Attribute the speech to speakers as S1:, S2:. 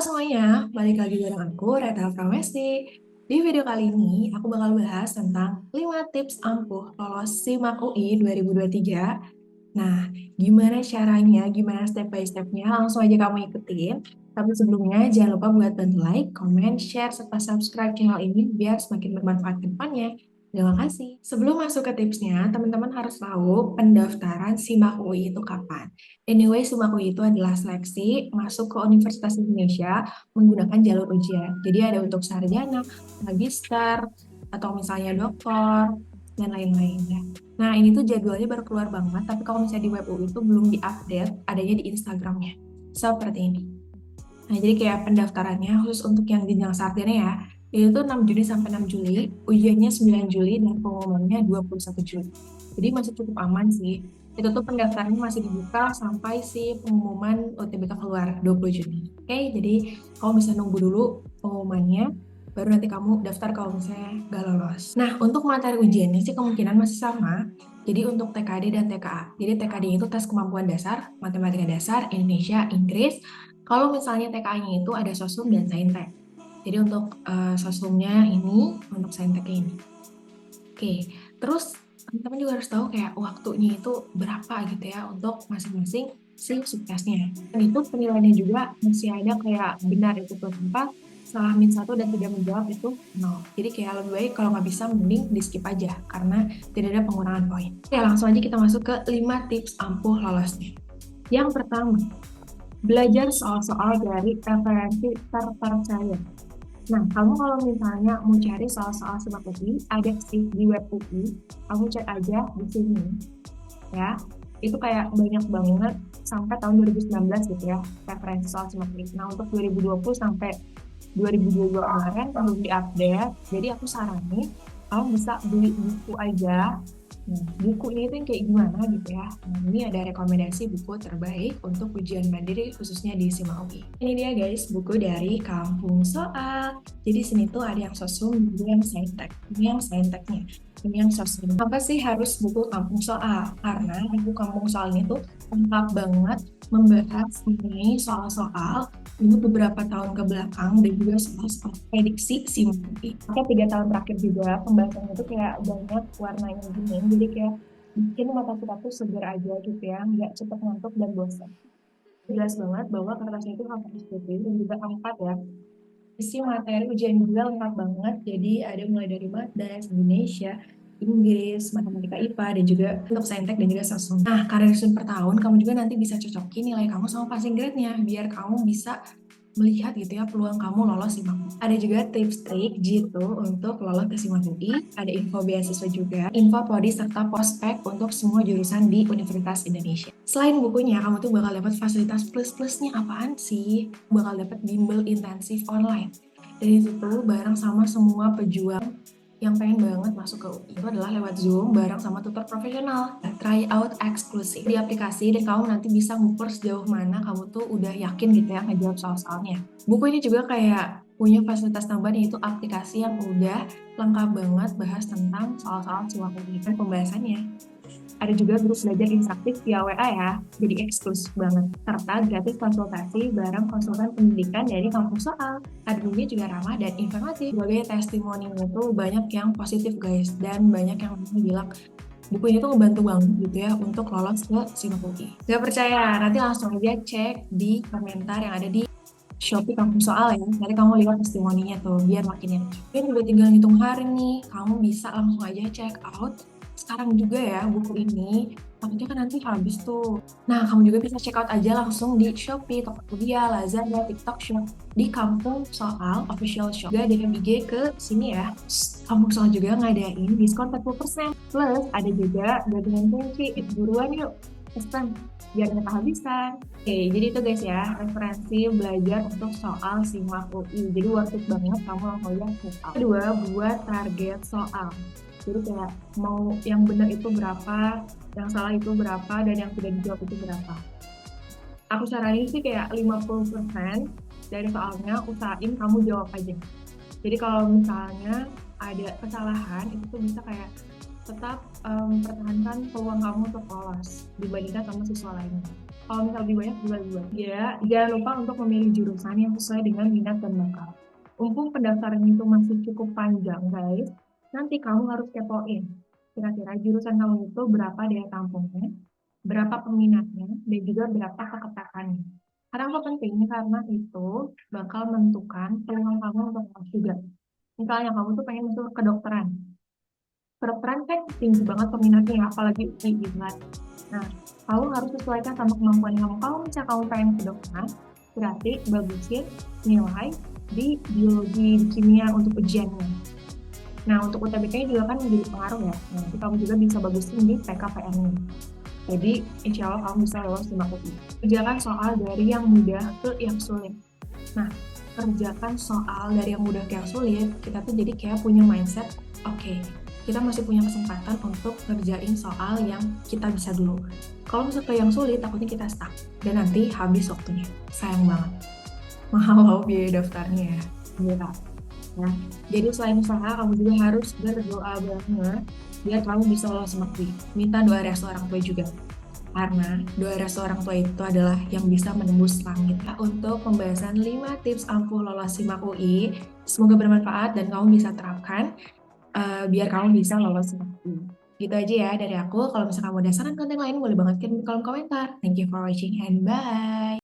S1: Semuanya, balik lagi bareng aku, Reta Pramesti. Di video kali ini, aku bakal bahas tentang 5 tips ampuh lolos SIMAK UI 2023. Nah, gimana caranya, gimana step by step-nya, langsung aja kamu ikutin. Tapi sebelumnya, jangan lupa buat bantu like, comment, share, serta subscribe channel ini biar semakin bermanfaat ke depannya. Terima kasih. Sebelum masuk ke tipsnya, teman-teman harus tahu pendaftaran SIMAK UI itu kapan. Anyway, SIMAK UI itu adalah seleksi masuk ke Universitas Indonesia menggunakan jalur ujian. Jadi ada untuk sarjana, magister, atau misalnya doktor, dan lain-lainnya. Nah, ini tuh jadwalnya baru keluar banget, tapi kalau misalnya di web UI itu belum diupdate, adanya di Instagramnya. Seperti ini. Nah, jadi kayak pendaftarannya khusus untuk yang jenjang sarjana ya, itu 6 Juni sampai 6 Juli, ujiannya 9 Juli, dan pengumumannya 21 Juli. Jadi masih cukup aman sih. Itu tuh pendaftarannya masih dibuka sampai si pengumuman UTBK keluar 20 Juni. Oke, jadi kamu bisa nunggu dulu pengumumannya, baru nanti kamu daftar kalau misalnya gak lolos. Nah, untuk materi ujiannya sih kemungkinan masih sama. Jadi untuk TKD dan TKA. Jadi TKD itu tes kemampuan dasar, matematika dasar, Indonesia, Inggris. Kalau misalnya TKA-nya itu ada sosum dan saintek. Jadi untuk sosumnya ini, untuk sainteknya ini. Oke, terus teman-teman juga harus tahu kayak waktunya itu berapa gitu ya untuk masing-masing si subtesnya. Dan itu penilaiannya juga masih ada kayak benar itu plus 4, salah min 1 dan tidak menjawab itu 0. Jadi kayak lebih baik kalau nggak bisa mending di skip aja karena tidak ada pengurangan poin. Oke, langsung aja kita masuk ke 5 tips ampuh lolosnya. Yang pertama, belajar soal-soal dari referensi terpercaya. Nah, kamu kalau misalnya mau cari soal-soal SIMAK UI, ada sih di web UI, kamu cek aja di sini, ya. Itu kayak banyak banget sampai tahun 2019 gitu ya, referensi soal SIMAK UI. Nah, untuk 2020 sampai 2022 kemarin belum diupdate, jadi aku saranin kamu bisa beli buku aja. Nah, buku ini tuh yang kayak gimana gitu ya. Nah, ini ada rekomendasi buku terbaik untuk ujian mandiri khususnya di SIMAK UI. Ini dia guys, buku dari Kampung Soal. Jadi sini tuh ada yang sosum, juga yang saintek. Ini yang sainteknya, ini yang sosum. Apa sih harus buku Kampung Soal? Karena buku Kampung Soal ini tuh lengkap banget membahas mengenai soal-soal ini beberapa tahun ke belakang dan juga soal prediksi SIMAK UI. Maka 3 tahun terakhir juga pembahasannya itu kayak banyak warnanya gini, jadi kayak bikin mata kita tuh segar aja gitu ya, nggak cepet ngantuk dan bosan. Jelas banget bahwa kertasnya itu hapus putih dan juga A4 ya. Isi materi ujian juga lengkap banget, jadi ada mulai dari Maths, Indonesia, Inggris, Matematika IPA, dan juga untuk Saintek dan juga sosum. Nah, karir sun per tahun, kamu juga nanti bisa cocokin nilai kamu sama passing grade-nya, biar kamu bisa melihat gitu ya peluang kamu lolos SIMAK UI. Ada juga tips trik gitu untuk lolos ke SIMAK UI, ada info beasiswa juga, info prodi serta prospek untuk semua jurusan di Universitas Indonesia. Selain bukunya, kamu tuh bakal dapat fasilitas plus-plusnya apaan sih? Bakal dapat bimbel intensif online. Dan itu tuh bareng sama semua pejuang yang pengen banget masuk ke UI itu adalah lewat Zoom bareng sama tutor profesional. Tryout eksklusif di aplikasi dan kamu nanti bisa ngukur sejauh mana kamu tuh udah yakin gitu ya ngejawab soal-soalnya. Buku ini juga kayak punya fasilitas tambahan yaitu aplikasi yang udah lengkap banget bahas tentang soal-soal SIMAK UI dan pembahasannya. Ada juga grup belajar interaktif via WA ya, jadi eksklusif banget. Serta gratis konsultasi bareng konsultan pendidikan dari Kampus Soal. Adminnya juga ramah dan informatif. Sebagai testimoninya tuh banyak yang positif guys, dan banyak yang bilang buku ini tuh ngebantu banget gitu ya untuk lolos ke SIMAK UI. Gak percaya? Nanti langsung aja cek di komentar yang ada di Shopee Kampus Soal ya. Nanti kamu lihat testimoninya tuh biar makin yakin. Mungkin juga tinggal ngitung hari nih, kamu bisa langsung aja check out sekarang juga ya buku ini. Takutnya kan nanti habis tuh. Nah, kamu juga bisa check out aja langsung di Shopee, Tokopedia, Lazada, TikTok Shop, di Kampung Soal Official Shop. Juga DM IG ke sini ya. Kampung Soal juga ngadain diskon 40%. Plus ada juga gantungan kunci. Buruan yuk, pesan biar nggak kehabisan. Oke, jadi itu guys ya, referensi belajar untuk soal SIMAK UI. Jadi worth it banget kamu langsung aja check out. Kedua, buat target soal. Jadi kayak mau yang benar itu berapa, yang salah itu berapa, dan yang tidak dijawab itu berapa. Aku saranin sih kayak 50% dari soalnya usahain kamu jawab aja. Jadi kalau misalnya ada kesalahan, itu tuh bisa kayak tetap mempertahankan peluang kamu untuk lolos dibandingkan sama siswa lainnya. Kalau misal lebih banyak juga lebih baik. Ya, jangan lupa untuk memilih jurusan yang sesuai dengan minat dan bakat. Mumpung pendaftaran itu masih cukup panjang, guys, nanti kamu harus kepoin. Kira-kira jurusan kamu itu berapa daya tampungnya, berapa peminatnya, dan juga berapa keketatannya. Karena apa penting? Karena itu bakal menentukan peluang kamu untuk masuk juga. Misalnya kamu tuh pengen masuk ke kedokteran. Kedokteran kan tinggi banget peminatnya, apalagi UI gitu kan. Nah, kamu harus sesuaikan sama kemampuan kamu. Kalau misalnya kamu pengen kedokteran, berarti bagusin nilai di biologi, di kimia untuk ujiannya. Nah, untuk UTBK-nya juga kan menjadi pengaruh ya. Nah, nanti kamu juga bisa bagusin di PKPN-nya. Jadi, insya Allah kamu bisa lolos di UI. Kerjakan soal dari yang mudah ke yang sulit. Nah, kerjakan soal dari yang mudah ke yang sulit, kita tuh jadi kayak punya mindset, oke, kita masih punya kesempatan untuk ngerjain soal yang kita bisa dulu. Kalau misalnya ke yang sulit, takutnya kita stuck. Dan nanti habis waktunya. Sayang banget. Mahal loh biaya daftarnya ya. Iya, ya. Jadi selain usaha, kamu juga harus berdoa banget biar kamu bisa lolos sama UI. Minta doa restu orang tua juga. Karena doa restu orang tua itu adalah yang bisa menembus langit. Nah, untuk pembahasan 5 tips ampuh lolos SIMAK UI, semoga bermanfaat dan kamu bisa terapkan biar kamu bisa lolos SIMAK UI. Gitu aja ya dari aku. Kalau misalnya kamu ada saran konten lain, boleh banget kirim di kolom komentar. Thank you for watching and bye!